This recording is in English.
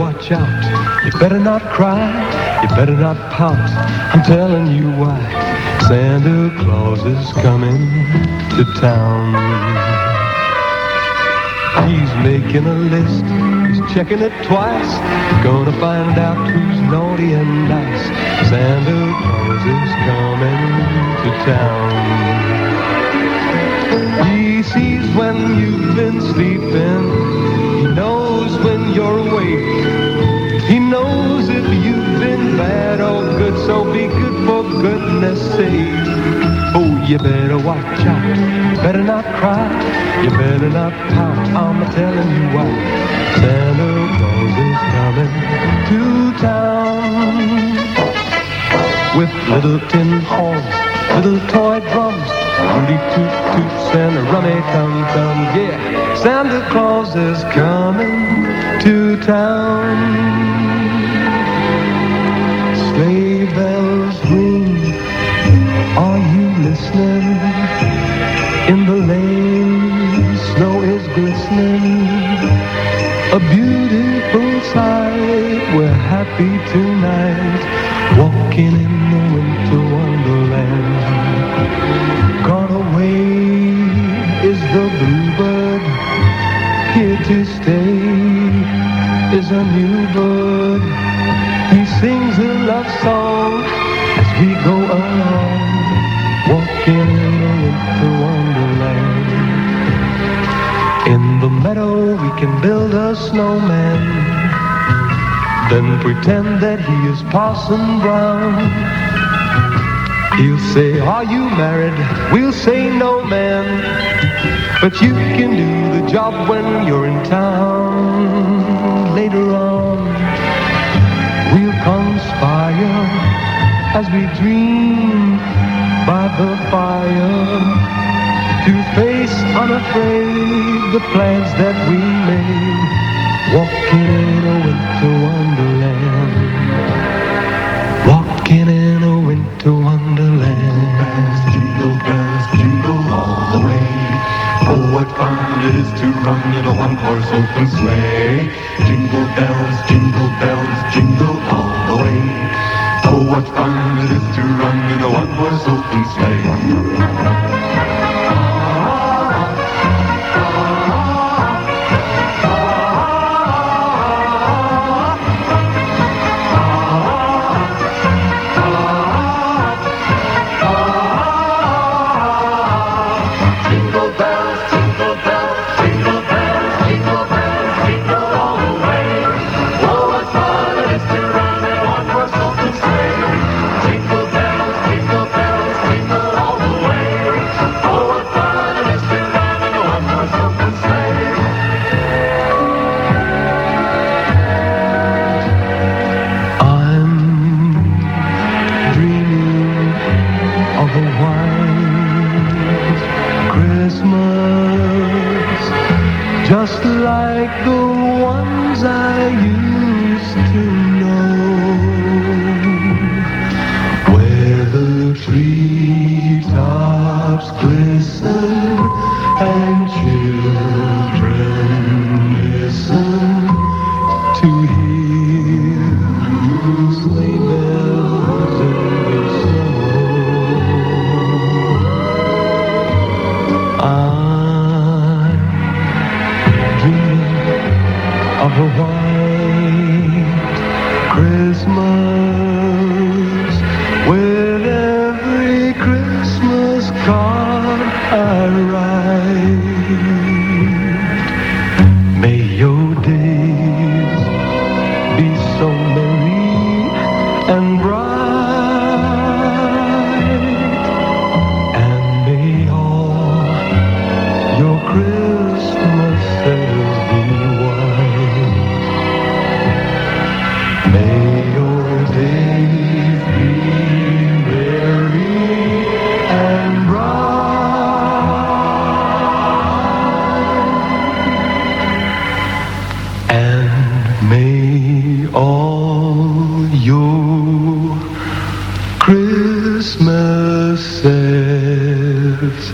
watch out. You better not cry. You better not pout. I'm telling you why. Santa Claus is coming to town. He's making a list. He's checking it twice. Gonna find out who's naughty and nice. Santa Claus is coming to town. He sees when you've been sleeping. He knows when you're awake. He knows if you've been bad or good, so be good for goodness sake. Oh, you better watch out. You better not cry. You better not pout. I'm telling you why. Santa Claus is coming to town. With little tin horns, little toy drums, Rudy toot toots and a rummy tum tum. Yeah, Santa Claus is coming to town. Sleigh bells ring, are you listening? In the lane, snow is glistening. A beautiful sight, we're happy tonight, walking in the winter wonderland. Gone away is the bluebird, here to stay is a new bird. He sings a love song as we go along, walking in the winter wonderland. In the meadow we can build a snowman, then pretend that he is Parson Brown. He'll say, are you married? We'll say no, man, but you can do the job when you're in town. Later on we'll conspire as we dream by the fire, to face unafraid the plans that we made, walking in a winter wonderland, walking in a winter wonderland. Jingle bells, jingle all the way. Oh, what fun it is to run in a one-horse open sleigh. Jingle bells, jingle all the way. Oh, what fun it is to run in a one-horse open sleigh. Just like the ones I used to know, where the treetops glisten and children listen to hear sleigh bells in the snow. Of a white Christmas, with every Christmas card I write. May your days be so merry and bright, and may all your Christmases be white. May your days be merry and bright, and may all your Christmases